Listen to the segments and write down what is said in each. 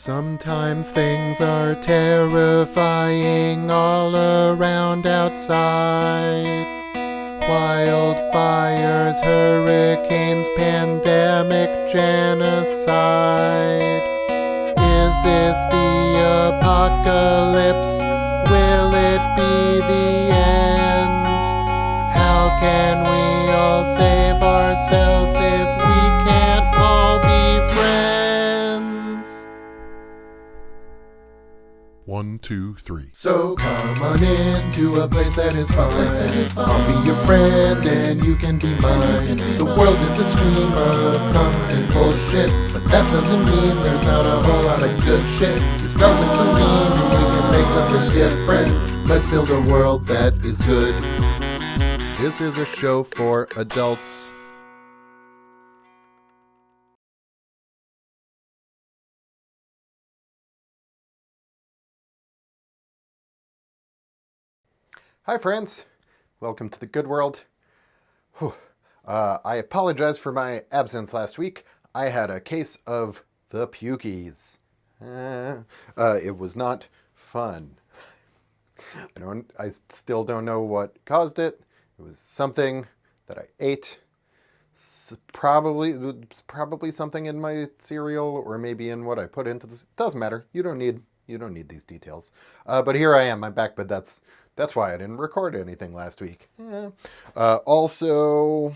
Sometimes things are terrifying all around outside. Wildfires, hurricanes, pandemic, genocide. Is this the apocalypse? Will it be the end? How can we all save ourselves if we can't all be friends? 1, 2, 3. So come on in to a place that is fun. I'll be your friend and you can be mine. The world is a stream of constant bullshit, but that doesn't mean there's not a whole lot of good shit. You start with the mean and we can make something different. Let's build a world that is good. This is a show for adults. Hi friends, welcome to the good world. I apologize for my absence last week. I had a case of the pukies. It was not fun. I still don't know what caused it. It was something that I ate. Probably something in my cereal or maybe in what I put into this. Doesn't matter. You don't need these details. But here I am. I'm back, but that's why I didn't record anything last week. Also,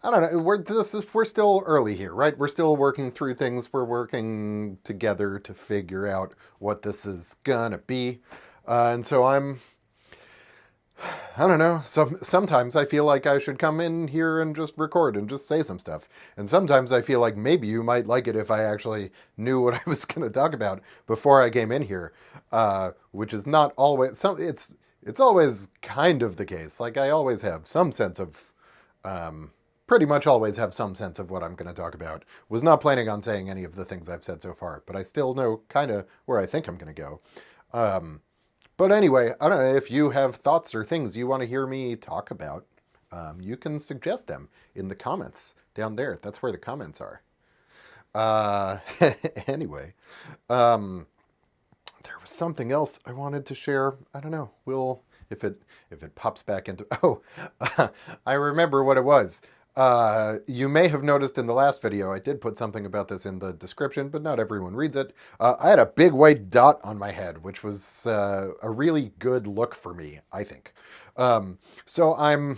I don't know. We're still early here, right? We're still working through things. We're working together to figure out what this is gonna be. And so I don't know. Sometimes I feel like I should come in here and just record and just say some stuff. And sometimes I feel like maybe you might like it if I actually knew what I was going to talk about before I came in here, which is not always. It's always kind of the case. Like I always have some sense of, pretty much always have some sense of what I'm going to talk about. Was not planning on saying any of the things I've said so far, but I still know kind of where I think I'm going to go. But anyway, I don't know if you have thoughts or things you want to hear me talk about. You can suggest them in the comments down there. That's where the comments are. Anyway, there was something else I wanted to share. I don't know. If it pops back into. Oh, I remember what it was. You may have noticed in the last video, I did put something about this in the description, but not everyone reads it. I had a big white dot on my head, which was a really good look for me, I think. So I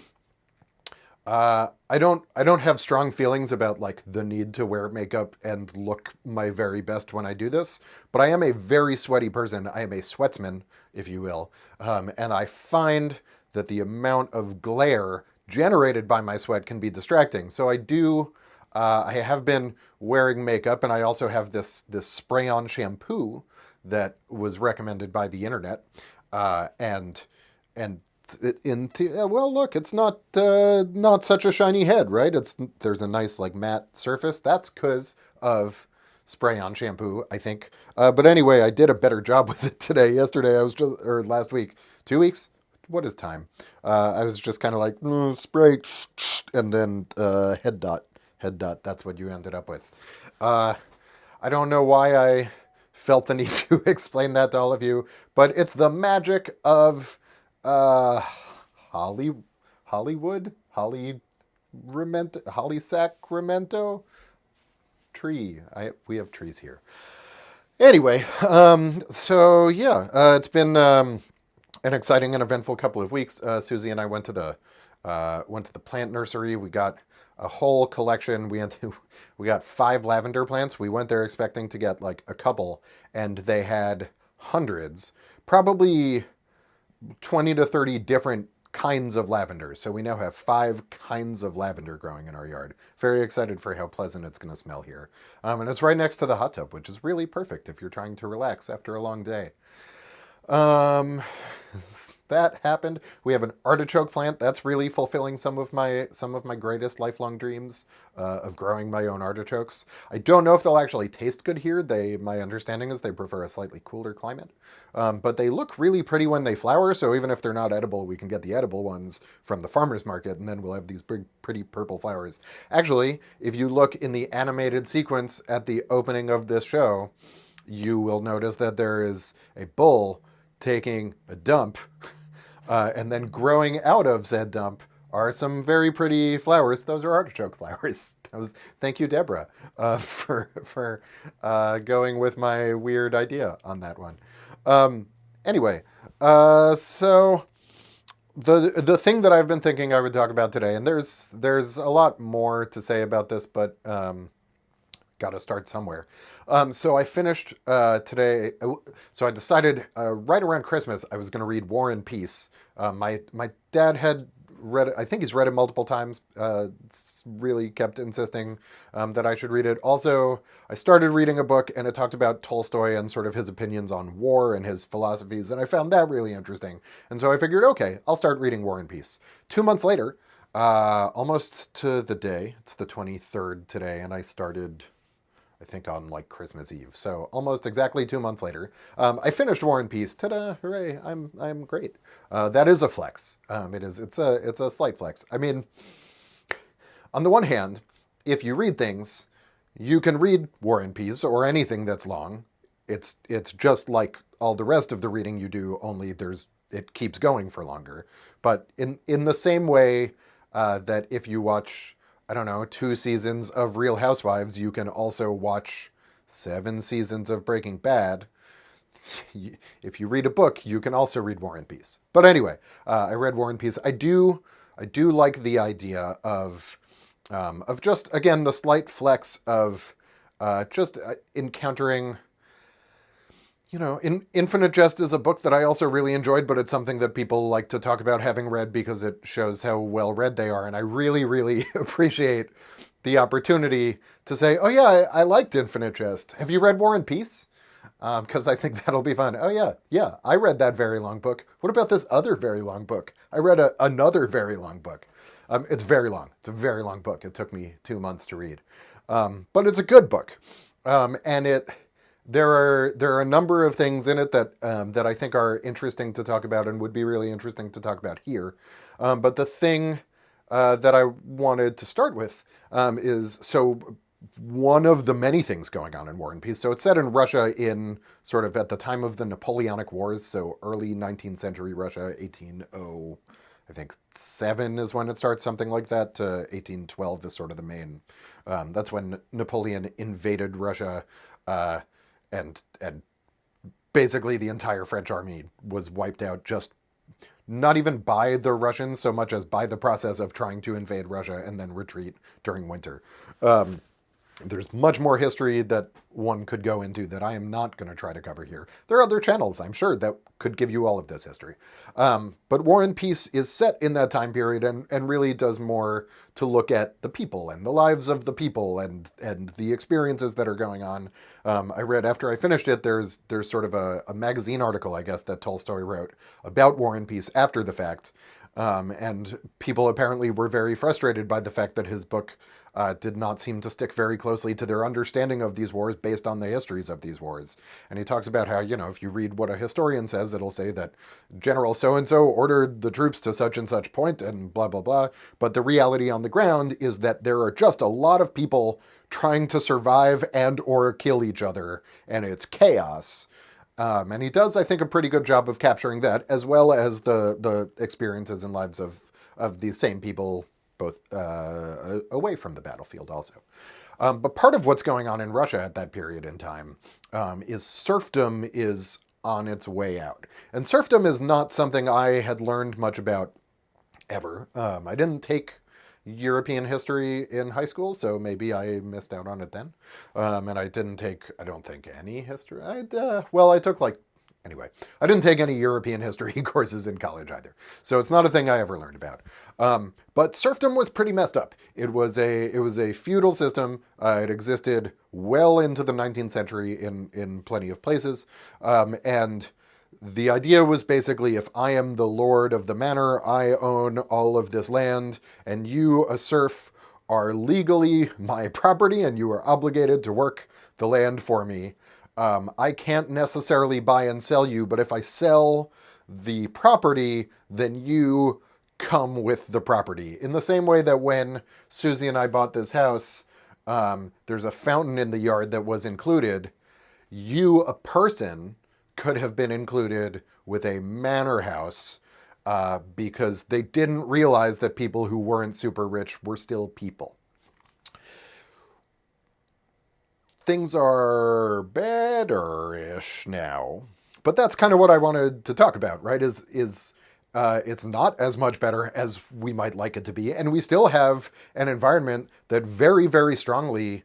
don't have strong feelings about like the need to wear makeup and look my very best when I do this, but I am a very sweaty person. I am a sweatsman, if you will. And I find that the amount of glare generated by my sweat can be distracting. So I have been wearing makeup, and I also have this spray-on shampoo that was recommended by the internet. Well, look, it's not such a shiny head, right? There's a nice like matte surface. That's because of spray-on shampoo, I think. But anyway, I did a better job with it today. Yesterday, or last week, 2 weeks. What is time? I was just kind of like spray, and then head dot. That's what you ended up with. I don't know why I felt the need to explain that to all of you, but it's the magic of Hollywood, Sacramento tree. We have trees here. Anyway, so yeah, it's been an exciting and eventful couple of weeks. Susie and I went to the plant nursery. We got a whole collection. We got 5 lavender plants. We went there expecting to get like a couple, and they had hundreds, probably 20 to 30 different kinds of lavender. So we now have 5 kinds of lavender growing in our yard. Very excited for how pleasant it's going to smell here. And it's right next to the hot tub, which is really perfect if you're trying to relax after a long day. That happened. We have an artichoke plant that's really fulfilling some of my greatest lifelong dreams of growing my own artichokes. I don't know if they'll actually taste good here. My understanding is they prefer a slightly cooler climate, but they look really pretty when they flower. So even if they're not edible, we can get the edible ones from the farmer's market, and then we'll have these big, pretty purple flowers. Actually, if you look in the animated sequence at the opening of this show, you will notice that there is a bull taking a dump, and then growing out of said dump are some very pretty flowers. Those are artichoke flowers. Thank you, Deborah, for going with my weird idea on that one. Anyway, so the thing that I've been thinking I would talk about today, and there's a lot more to say about this, but got to start somewhere. So I finished today. So I decided right around Christmas I was going to read War and Peace. My dad had read it. I think he's read it multiple times. Really kept insisting that I should read it. Also, I started reading a book and it talked about Tolstoy and sort of his opinions on war and his philosophies, and I found that really interesting. And so I figured, okay, I'll start reading War and Peace. 2 months later, almost to the day. It's the 23rd today, and I started, I think, on like Christmas Eve. So almost exactly 2 months later, I finished War and Peace. Ta-da! Hooray! I'm great. That is a flex. It is. It's a slight flex. I mean, on the one hand, if you read things, you can read War and Peace or anything that's long. It's just like all the rest of the reading you do. Only it keeps going for longer. But in the same way that if you watch, I don't know, 2 seasons of Real Housewives, you can also watch 7 seasons of Breaking Bad. If you read a book, you can also read War and Peace. But anyway, I read War and Peace. I do like the idea of just, again, the slight flex of just encountering. Infinite Jest is a book that I also really enjoyed, but it's something that people like to talk about having read because it shows how well read they are. And I really, really appreciate the opportunity to say, oh yeah, I liked Infinite Jest. Have you read War and Peace? Because I think that'll be fun. Oh yeah, I read that very long book. What about this other very long book? I read another very long book. It's very long. It's a very long book. It took me 2 months to read. But it's a good book. And there are a number of things in it that I think are interesting to talk about and would be really interesting to talk about here. But the thing that I wanted to start with is, so one of the many things going on in War and Peace. So it's set in Russia in sort of at the time of the Napoleonic Wars, so early 19th century Russia, 1800, I think 7 is when it starts, something like that. 1812 is sort of the main. That's when Napoleon invaded Russia. And basically the entire French army was wiped out, just not even by the Russians so much as by the process of trying to invade Russia and then retreat during winter. There's much more history that one could go into that I am not going to try to cover here. There are other channels, I'm sure, that could give you all of this history. But War and Peace is set in that time period and really does more to look at the people and the lives of the people and the experiences that are going on. I read, after I finished it, there's sort of a magazine article, I guess, that Tolstoy wrote about War and Peace after the fact. And people apparently were very frustrated by the fact that his book did not seem to stick very closely to their understanding of these wars based on the histories of these wars. And he talks about how, if you read what a historian says, it'll say that General so-and-so ordered the troops to such and such point and blah, blah, blah. But the reality on the ground is that there are just a lot of people trying to survive and or kill each other, and it's chaos. And he does, I think, a pretty good job of capturing that, as well as the experiences and lives of these same people, both away from the battlefield also. But part of what's going on in Russia at that period in time is serfdom is on its way out. And serfdom is not something I had learned much about ever. I didn't take European history in high school, so maybe I missed out on it then. And I didn't take, I don't think, any history. I took anyway, I didn't take any European history courses in college either. So it's not a thing I ever learned about. But serfdom was pretty messed up. It was a feudal system. It existed well into the 19th century in plenty of places. And the idea was basically, if I am the lord of the manor, I own all of this land, and you, a serf, are legally my property, and you are obligated to work the land for me. I can't necessarily buy and sell you, but if I sell the property, then you come with the property. In the same way that when Susie and I bought this house, there's a fountain in the yard that was included. you, a person, could have been included with a manor house because they didn't realize that people who weren't super rich were still people. Things are better-ish now, but that's kind of what I wanted to talk about, right? It's not as much better as we might like it to be, and we still have an environment that very, very strongly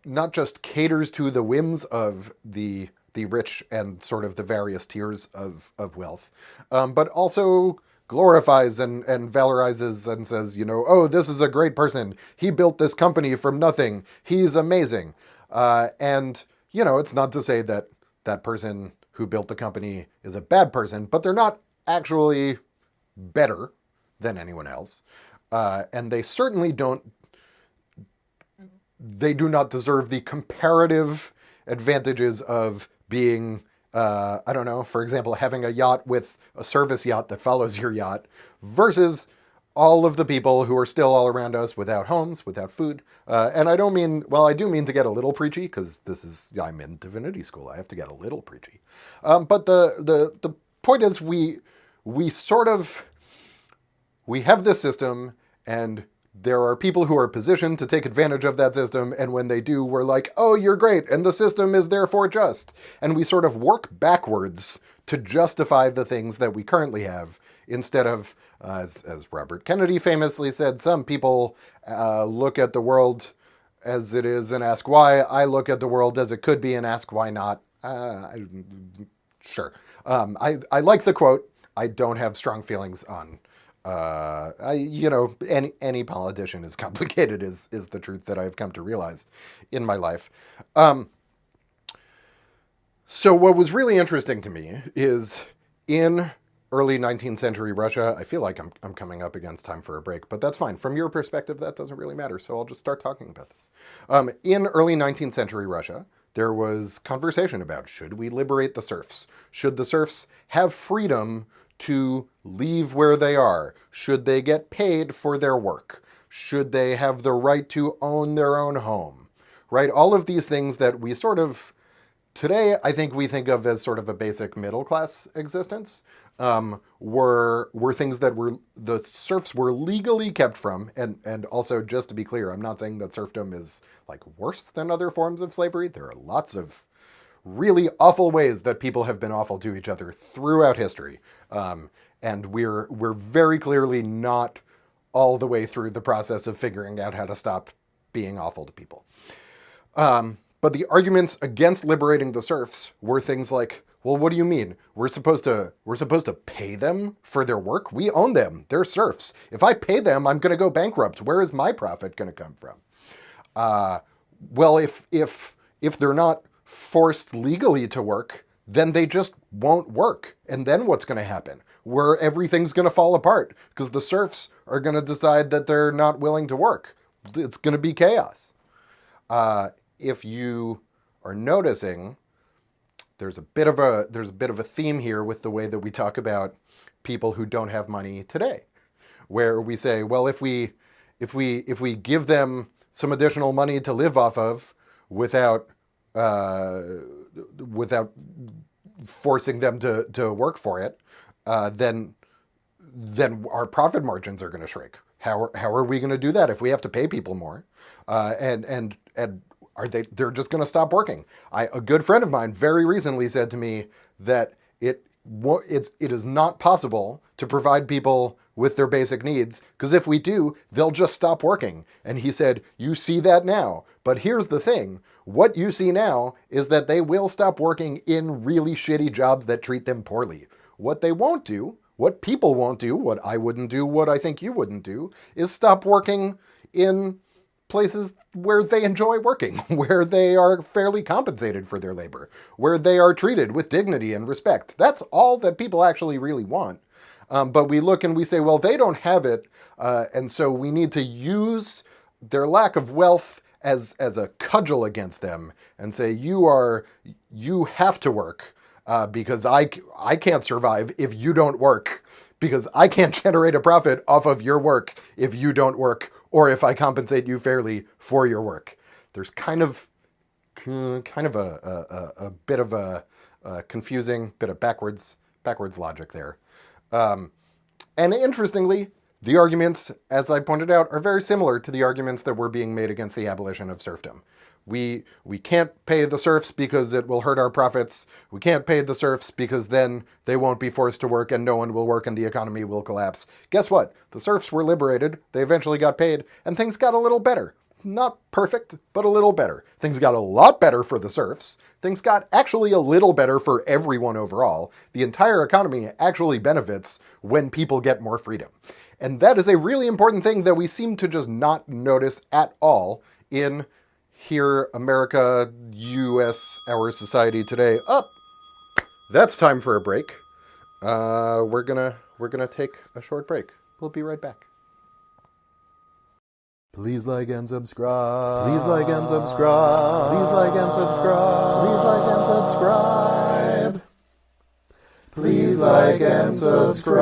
not just caters to the whims of the rich and sort of the various tiers of wealth, but also glorifies and valorizes and says, oh, this is a great person. He built this company from nothing. He's amazing. And, it's not to say that that person who built the company is a bad person, but they're not actually better than anyone else. And they certainly they do not deserve the comparative advantages of being, I don't know, for example, having a yacht with a service yacht that follows your yacht versus all of the people who are still all around us without homes, without food. And I don't mean, well, I do mean to get a little preachy because I'm in divinity school. I have to get a little preachy. But the point is we have this system, and there are people who are positioned to take advantage of that system, and when they do, we're like, oh, you're great, and the system is therefore just. And we sort of work backwards to justify the things that we currently have, instead of, as Robert Kennedy famously said, some people look at the world as it is and ask why. I look at the world as it could be and ask why not. Sure. I like the quote. I don't have strong feelings on any politician is complicated is the truth that I've come to realize in my life. So what was really interesting to me is in early 19th century Russia, I feel like I'm coming up against time for a break, but that's fine. From your perspective, that doesn't really matter, so I'll just start talking about this. In early 19th century Russia, there was conversation about, should we liberate the serfs? Should the serfs have freedom to leave where they are? Should they get paid for their work? Should they have the right to own their own home? Right? All of these things that we sort of, today, I think we think of as sort of a basic middle class existence, were things that the serfs were legally kept from. And also, just to be clear, I'm not saying that serfdom is like worse than other forms of slavery. There are lots of really awful ways that people have been awful to each other throughout history. And we're very clearly not all the way through the process of figuring out how to stop being awful to people. But the arguments against liberating the serfs were things like, well, what do you mean? We're supposed to pay them for their work? We own them. They're serfs. If I pay them, I'm going to go bankrupt. Where is my profit going to come from? Well, if they're not forced legally to work, then they just won't work. And then what's going to happen? Where everything's going to fall apart because the serfs are going to decide that they're not willing to work. It's going to be chaos. If you are noticing, there's a bit of a theme here with the way that we talk about people who don't have money today, where we say, well, if we give them some additional money to live off of without forcing them to work for it, then our profit margins are going to shrink. How are we going to do that if we have to pay people more? And they're just going to stop working? A good friend of mine very recently said to me that it is not possible to provide people with their basic needs, because if we do, they'll just stop working. And he said, you see that now. But here's the thing. What you see now is that they will stop working in really shitty jobs that treat them poorly. What they won't do, what people won't do, what I wouldn't do, what I think you wouldn't do, is stop working in places where they enjoy working, where they are fairly compensated for their labor, where they are treated with dignity and respect. That's all that people actually really want. But we look and we say, well, they don't have it, and so we need to use their lack of wealth as a cudgel against them and say, you have to work because I can't survive if you don't work, because I can't generate a profit off of your work if you don't work, or if I compensate you fairly for your work. There's kind of kind of a bit of a confusing, bit of backwards logic there. And interestingly, the arguments, as I pointed out, are very similar to the arguments that were being made against the abolition of serfdom. We can't pay the serfs because it will hurt our profits. We can't pay the serfs because then they won't be forced to work and no one will work and the economy will collapse. Guess what? The serfs were liberated, they eventually got paid, and things got a little better. Not perfect, but a little better. Things got a lot better for the serfs. Things got actually a little better for everyone overall. The entire economy actually benefits when people get more freedom. And that is a really important thing that we seem to just not notice at all in here, America, US, our society today. That's time for a break. We're gonna take a short break. We'll be right back. Please like and subscribe. Please like and subscribe. Please like and subscribe. Please like and subscribe. Please like and subscribe.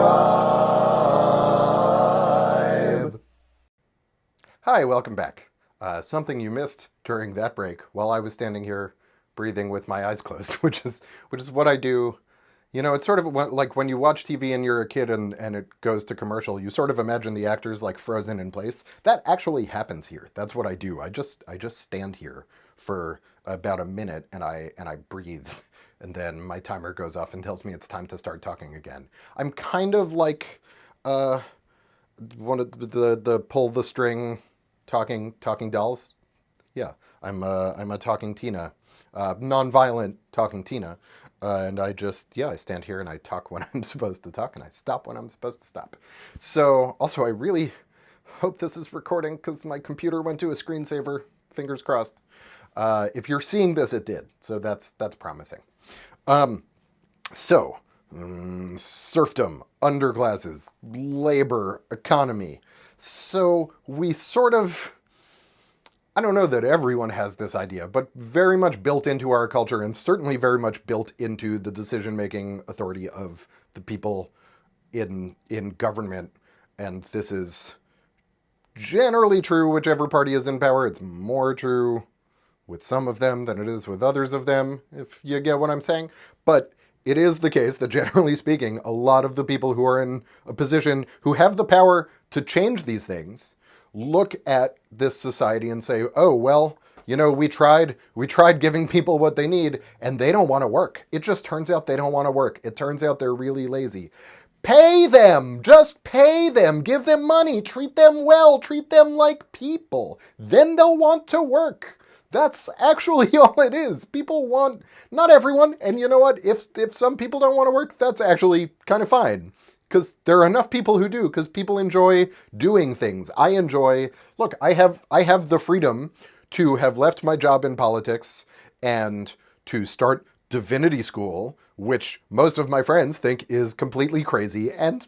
Hi, welcome back. Something you missed during that break while I was standing here breathing with my eyes closed, which is what I do. You know, it's sort of like when you watch TV and you're a kid and it goes to commercial, you sort of imagine the actors like frozen in place. That actually happens here. That's what I do. I just stand here for about a minute and I breathe, and then my timer goes off and tells me it's time to start talking again. I'm kind of like one of the pull the string talking dolls. Yeah, I'm a talking Tina, non-violent talking Tina. And I stand here and I talk when I'm supposed to talk and I stop when I'm supposed to stop. So also I really hope this is recording because my computer went to a screensaver, fingers crossed. If you're seeing this, it did. So that's promising. Serfdom, underclasses, labor, economy. So we sort of, I don't know that everyone has this idea, but very much built into our culture and certainly very much built into the decision-making authority of the people in government. And this is generally true whichever party is in power. It's more true with some of them than it is with others of them, if you get what I'm saying. But it is the case that generally speaking, a lot of the people who are in a position who have the power to change these things look at this society and say, oh, well, you know, we tried giving people what they need and they don't want to work. It just turns out they don't want to work. It turns out they're really lazy. Pay them, just pay them, give them money, treat them well, treat them like people. Then they'll want to work. That's actually all it is. People want, not everyone, and you know what? If some people don't want to work, that's actually kind of fine. Because there are enough people who do, because people enjoy doing things. I have the freedom to have left my job in politics and to start divinity school, which most of my friends think is completely crazy and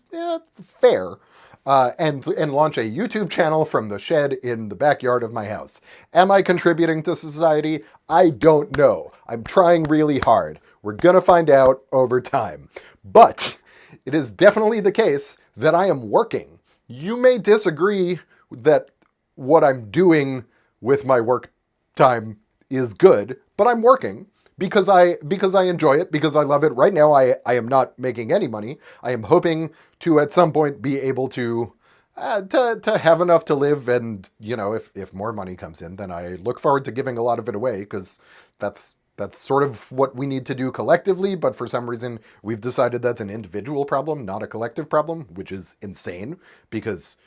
fair, and launch a YouTube channel from the shed in the backyard of my house. Am I contributing to society? I don't know. I'm trying really hard. We're gonna find out over time. But it is definitely the case that I am working. You may disagree that what I'm doing with my work time is good, but I'm working because I enjoy it, because I love it. Right now, I am not making any money. I am hoping to at some point be able to have enough to live, and you know, if more money comes in, then I look forward to giving a lot of it away, because that's sort of what we need to do collectively, but for some reason we've decided that's an individual problem, not a collective problem, which is insane, because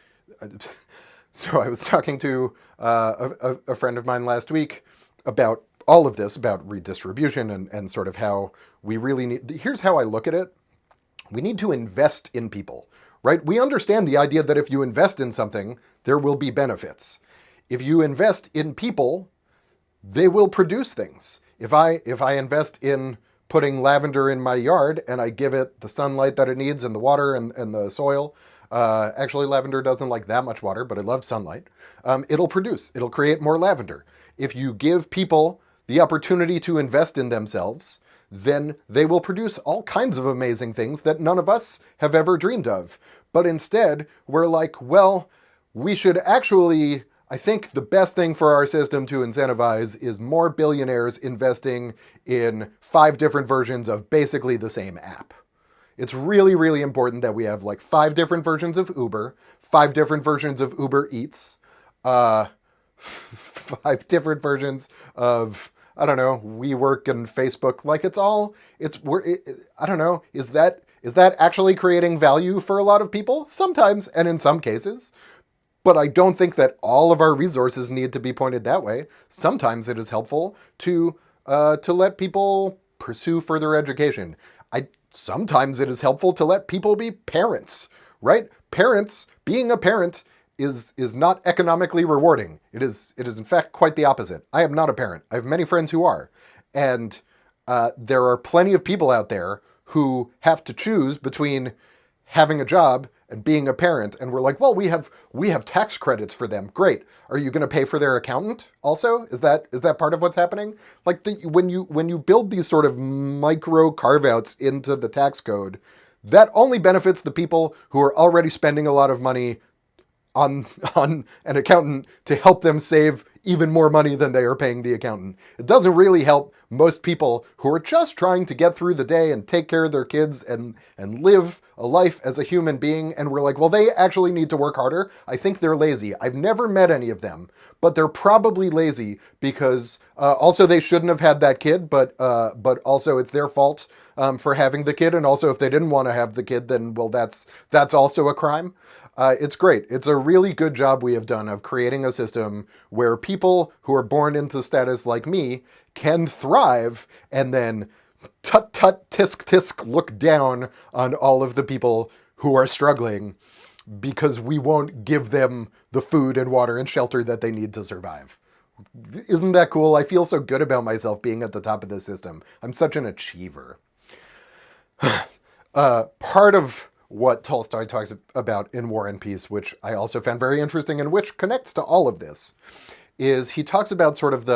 so I was talking to a friend of mine last week about all of this, about redistribution and sort of how we really need, here's how I look at it. We need to invest in people, right? We understand the idea that if you invest in something, there will be benefits. If you invest in people, they will produce things. If I invest in putting lavender in my yard and I give it the sunlight that it needs and the water and the soil, actually lavender doesn't like that much water, but it loves sunlight, it'll create more lavender. If you give people the opportunity to invest in themselves, then they will produce all kinds of amazing things that none of us have ever dreamed of. But instead, we're like, well, we should actually I think the best thing for our system to incentivize is more billionaires investing in 5 different versions of basically the same app. It's really, really important that we have like 5 different versions of Uber, 5 different versions of Uber Eats, 5 different versions of, I don't know, WeWork and Facebook. Like I don't know, is that actually creating value for a lot of people? Sometimes, and in some cases. But I don't think that all of our resources need to be pointed that way. Sometimes it is helpful to let people pursue further education. Sometimes it is helpful to let people be parents, right? Being a parent is not economically rewarding. It is in fact quite the opposite. I am not a parent. I have many friends who are, and there are plenty of people out there who have to choose between having a job and being a parent, and we're like, well, we have tax credits for them. Great. Are you going to pay for their accountant also? Is that part of what's happening? Like when you build these sort of micro carve-outs into the tax code, that only benefits the people who are already spending a lot of money on an accountant to help them save even more money than they are paying the accountant. It doesn't really help most people who are just trying to get through the day and take care of their kids and live a life as a human being. And we're like, well, they actually need to work harder. I think they're lazy. I've never met any of them, but they're probably lazy because also they shouldn't have had that kid, but also it's their fault for having the kid. And also if they didn't want to have the kid, then well, that's also a crime. It's great. It's a really good job we have done of creating a system where people who are born into status like me can thrive and then tut tut tisk tisk look down on all of the people who are struggling because we won't give them the food and water and shelter that they need to survive. Isn't that cool? I feel so good about myself being at the top of this system. I'm such an achiever. Part of what Tolstoy talks about in War and Peace, which I also found very interesting and which connects to all of this, is he talks about sort of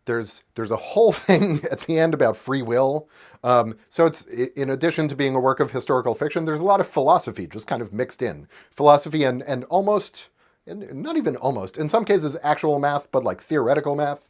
there's a whole thing at the end about free will. So it's, in addition to being a work of historical fiction, there's a lot of philosophy just kind of mixed in. Philosophy and almost, not even almost, in some cases actual math, but like theoretical math.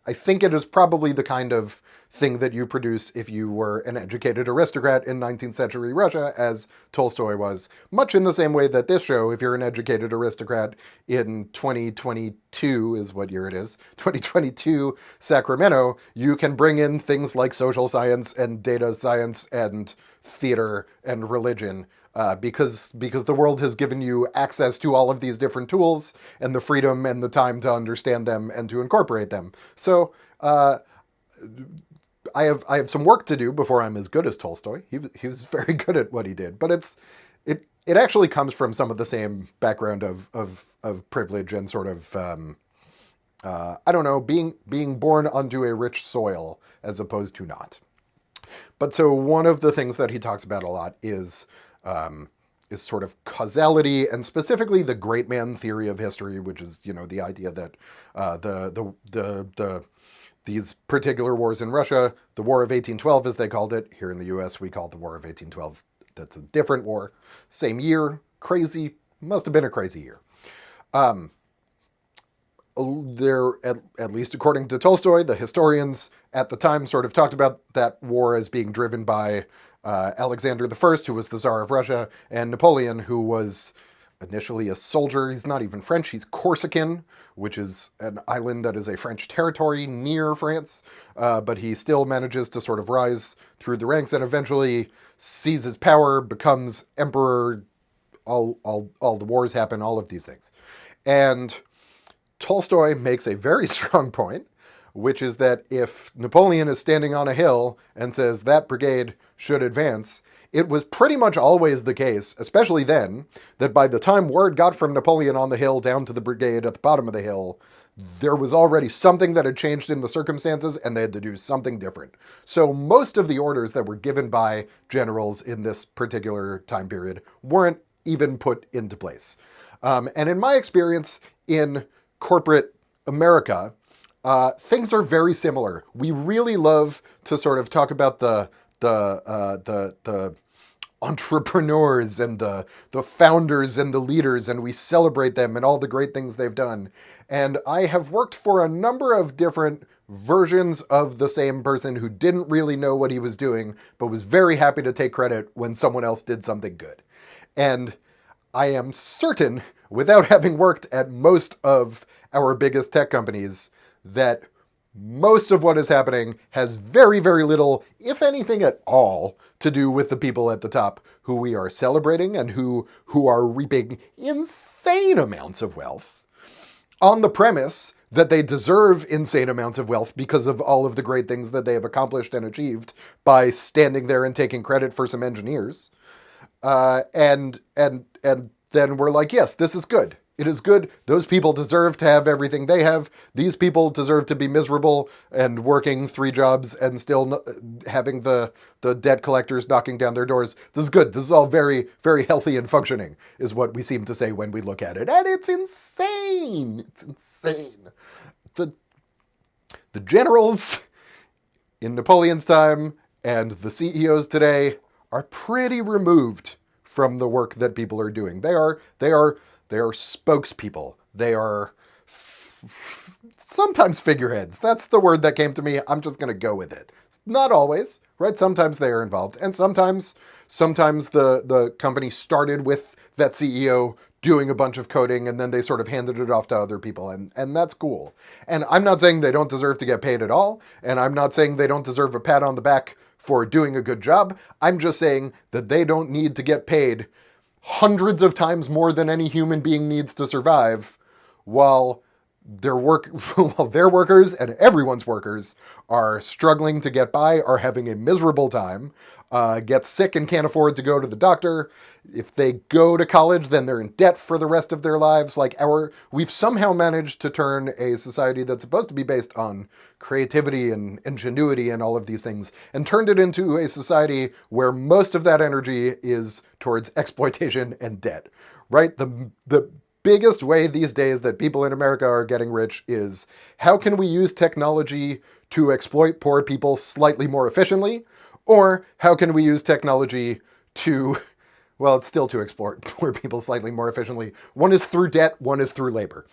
I think it is probably the kind of thing that you produce if you were an educated aristocrat in 19th century Russia, as Tolstoy was. Much in the same way that this show, if you're an educated aristocrat in 2022, is what year it is, 2022 Sacramento, you can bring in things like social science and data science and theater and religion. Because the world has given you access to all of these different tools and the freedom and the time to understand them and to incorporate them. So I have some work to do before I'm as good as Tolstoy. He was very good at what he did, but it actually comes from some of the same background of privilege and sort of I don't know, being born onto a rich soil as opposed to not. But so one of the things that he talks about a lot is sort of causality, and specifically the great man theory of history, which is, you know, the idea that these particular wars in Russia, the War of 1812, as they called it, here in the U.S. we call it the War of 1812. That's a different war, same year, crazy, must have been a crazy year. There, at least according to Tolstoy, the historians at the time sort of talked about that war as being driven by Alexander I, who was the Tsar of Russia, and Napoleon, who was initially a soldier. He's not even French, he's Corsican, which is an island that is a French territory near France, but he still manages to sort of rise through the ranks and eventually seizes power, becomes emperor, all the wars happen, all of these things. And Tolstoy makes a very strong point, which is that if Napoleon is standing on a hill and says that brigade should advance, it was pretty much always the case, especially then, that by the time word got from Napoleon on the hill down to the brigade at the bottom of the hill, there was already something that had changed in the circumstances and they had to do something different. So most of the orders that were given by generals in this particular time period weren't even put into place. And in my experience in corporate America, things are very similar. We really love to sort of talk about the entrepreneurs and the founders and the leaders, and we celebrate them and all the great things they've done. And I have worked for a number of different versions of the same person who didn't really know what he was doing, but was very happy to take credit when someone else did something good. And I am certain, without having worked at most of our biggest tech companies, that most of what is happening has very, very little, if anything at all, to do with the people at the top who we are celebrating and who are reaping insane amounts of wealth on the premise that they deserve insane amounts of wealth because of all of the great things that they have accomplished and achieved by standing there and taking credit for some engineers. And then we're like, yes, this is good. It is good. Those people deserve to have everything they have. These people deserve to be miserable and working 3 jobs and still having the debt collectors knocking down their doors. This is good. This is all very, very healthy and functioning, is what we seem to say when we look at it. And it's insane. It's insane. The generals in Napoleon's time and the CEOs today are pretty removed from the work that people are doing. They are spokespeople. They are sometimes figureheads. That's the word that came to me. I'm just going to go with it. Not always, right? Sometimes they are involved. And sometimes the company started with that CEO doing a bunch of coding and then they sort of handed it off to other people. And that's cool. And I'm not saying they don't deserve to get paid at all. And I'm not saying they don't deserve a pat on the back for doing a good job. I'm just saying that they don't need to get paid hundreds of times more than any human being needs to survive while their workers and everyone's workers are struggling to get by, are having a miserable time, get sick and can't afford to go to the doctor. If they go to college, then they're in debt for the rest of their lives. We've somehow managed to turn a society that's supposed to be based on creativity and ingenuity and all of these things, and turned it into a society where most of that energy is towards exploitation and debt, right? The biggest way these days that people in America are getting rich is, how can we use technology to exploit poor people slightly more efficiently? Or how can we use technology to, well, it's still to exploit poor people slightly more efficiently. One is through debt, one is through labor.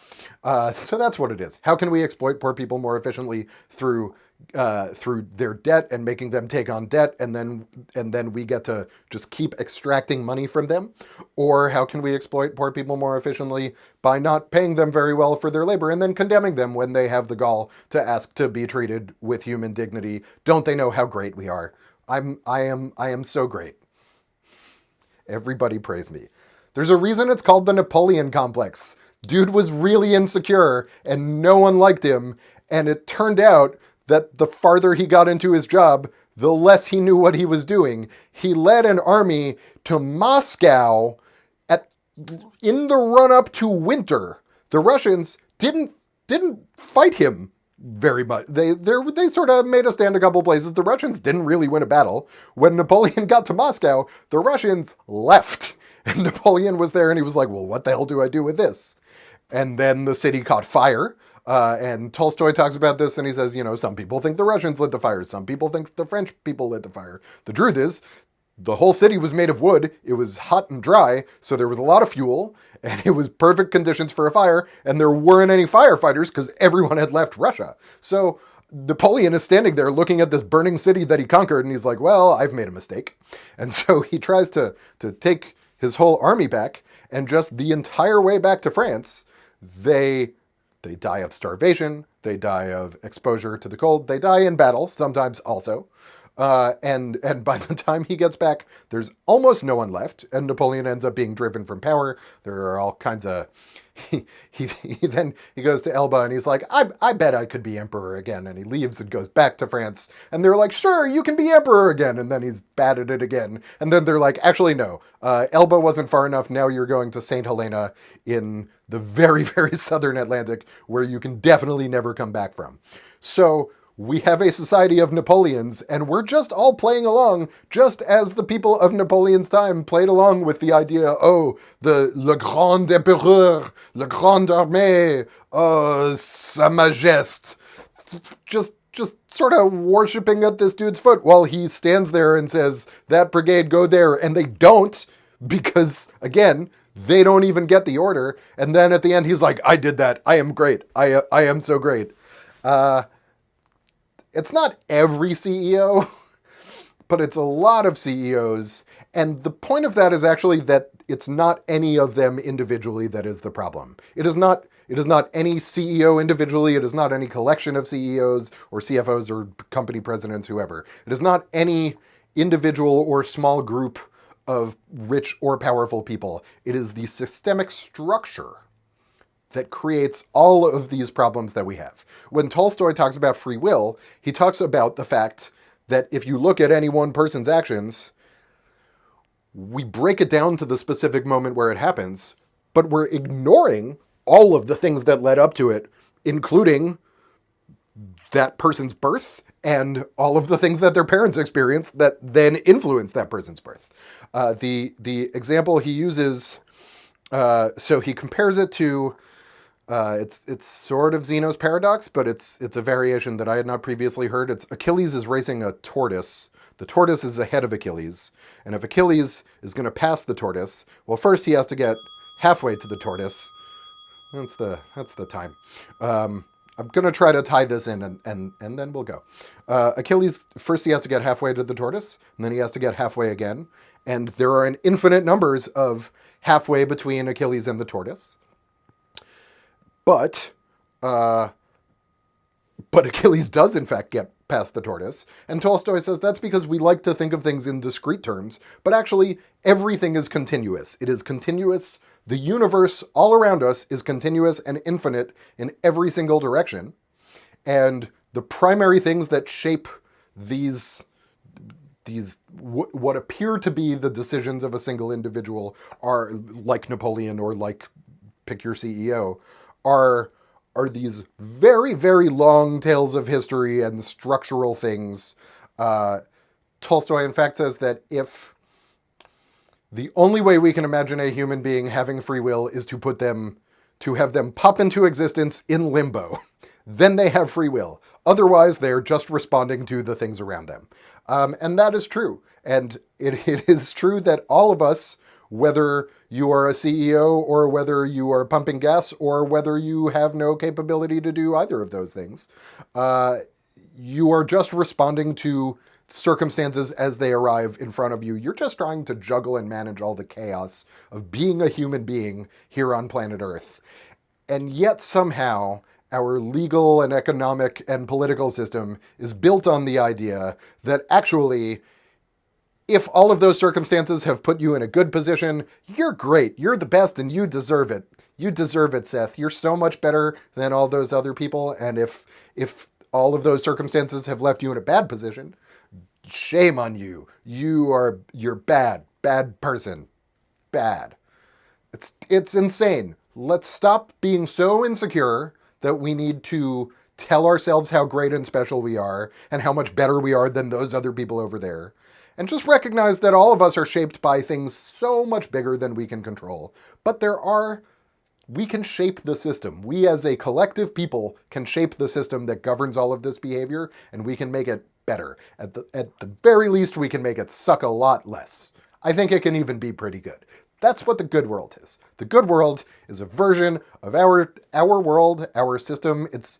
So that's what it is. How can we exploit poor people more efficiently through their debt and making them take on debt, and then we get to just keep extracting money from them? Or how can we exploit poor people more efficiently by not paying them very well for their labor and then condemning them when they have the gall to ask to be treated with human dignity? Don't they know how great we are? I am so great. Everybody praise me. There's a reason it's called the Napoleon complex. Dude was really insecure and no one liked him, and it turned out that the farther he got into his job, the less he knew what he was doing. He led an army to Moscow in the run-up to winter. The Russians didn't fight him very much. They sort of made a stand a couple places. The Russians didn't really win a battle. When Napoleon got to Moscow, the Russians left. And Napoleon was there and he was like, well, what the hell do I do with this? And then the city caught fire. And Tolstoy talks about this and he says, some people think the Russians lit the fire. Some people think the French people lit the fire. The truth is, the whole city was made of wood. It was hot and dry, so there was a lot of fuel, and it was perfect conditions for a fire, and there weren't any firefighters because everyone had left Russia. So Napoleon is standing there looking at this burning city that he conquered, and he's like, well, I've made a mistake. And so he tries to take his whole army back, and just the entire way back to France, they die of starvation, they die of exposure to the cold, they die in battle, sometimes also. And by the time he gets back, there's almost no one left, and Napoleon ends up being driven from power. There are all kinds of... Then he goes to Elba and he's like, I bet I could be emperor again. And he leaves and goes back to France. And they're like, sure, you can be emperor again. And then he's bad at it again. And then they're like, actually, no. Elba wasn't far enough. Now you're going to St. Helena in the very, very southern Atlantic, where you can definitely never come back from. So we have a society of Napoleons, and we're just all playing along, just as the people of Napoleon's time played along with the idea, le grand empereur, le grande armée, sa majesté. Just just sort of worshiping at this dude's foot while he stands there and says, that brigade, go there. And they don't, because, again, they don't even get the order. And then at the end, he's like, I did that. I am great. I am so great. It's not every CEO, but it's a lot of CEOs. And the point of that is actually that it's not any of them individually that is the problem. It is not any CEO individually. It is not any collection of CEOs or CFOs or company presidents, whoever. It is not any individual or small group of rich or powerful people. It is the systemic structure that creates all of these problems that we have. When Tolstoy talks about free will, he talks about the fact that if you look at any one person's actions, we break it down to the specific moment where it happens, but we're ignoring all of the things that led up to it, including that person's birth and all of the things that their parents experienced that then influenced that person's birth. The example he uses, so he compares it to, it's sort of Zeno's paradox, but it's a variation that I had not previously heard. It's Achilles is racing a tortoise. The tortoise is ahead of Achilles, and if Achilles is going to pass the tortoise, well, first he has to get halfway to the tortoise. That's the time. I'm going to try to tie this in, and then we'll go. Achilles, first he has to get halfway to the tortoise, and then he has to get halfway again. And there are an infinite numbers of halfway between Achilles and the tortoise. But Achilles does, in fact, get past the tortoise. And Tolstoy says that's because we like to think of things in discrete terms, but actually everything is continuous. It is continuous. The universe all around us is continuous and infinite in every single direction. And the primary things that shape these what appear to be the decisions of a single individual are, like Napoleon or like pick your CEO, are these very, very long tales of history and structural things. Tolstoy, in fact, says that if the only way we can imagine a human being having free will is to have them pop into existence in limbo, then they have free will. Otherwise, they're just responding to the things around them. And that is true. And it is true that all of us, whether you are a CEO or whether you are pumping gas or whether you have no capability to do either of those things, you are just responding to circumstances as they arrive in front of you. You're just trying to juggle and manage all the chaos of being a human being here on planet Earth. And yet somehow our legal and economic and political system is built on the idea that actually, if all of those circumstances have put you in a good position, you're great. You're the best and you deserve it. You deserve it, Seth. You're so much better than all those other people. And if all of those circumstances have left you in a bad position, shame on you. You're bad person. Bad. It's insane. Let's stop being so insecure that we need to tell ourselves how great and special we are and how much better we are than those other people over there. And just recognize that all of us are shaped by things so much bigger than we can control. But we can shape the system. We as a collective people can shape the system that governs all of this behavior, and we can make it better. At the very least, we can make it suck a lot less. I think it can even be pretty good. That's what the good world is. The good world is a version of our world, our system. It's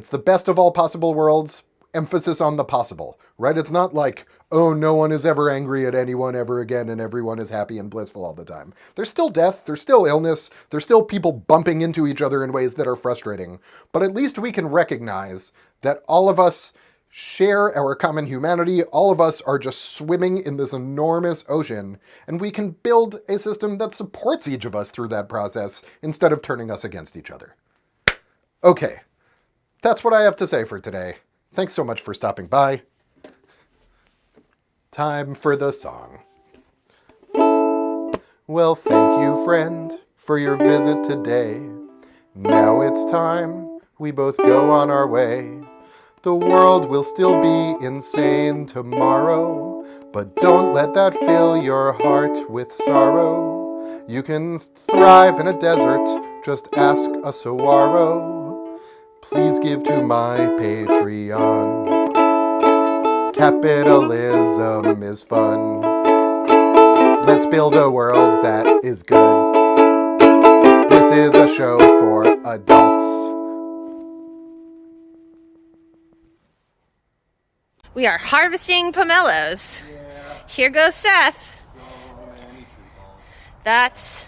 the best of all possible worlds, emphasis on the possible, right? It's not like, oh, no one is ever angry at anyone ever again and everyone is happy and blissful all the time. There's still death, there's still illness, there's still people bumping into each other in ways that are frustrating. But at least we can recognize that all of us share our common humanity. All of us are just swimming in this enormous ocean, and we can build a system that supports each of us through that process instead of turning us against each other. Okay, that's what I have to say for today. Thanks so much for stopping by. Time for the song. Well, thank you, friend, for your visit today. Now it's time we both go on our way. The world will still be insane tomorrow, but don't let that fill your heart with sorrow. You can thrive in a desert, just ask a saguaro. Please give to my Patreon. Capitalism is fun. Let's build a world that is good. This is a show for adults. We are harvesting pomelos. Yeah. Here goes Seth. So many tree balls.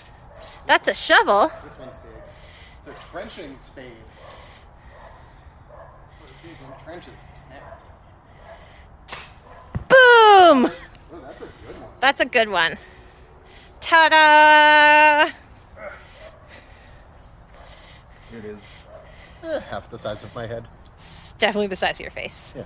That's a shovel. This one's big. It's a trenching spade. For digging trenches. Boom! Oh, that's a good one. That's a good one. Ta-da! It is half the size of my head. It's definitely the size of your face. Yeah.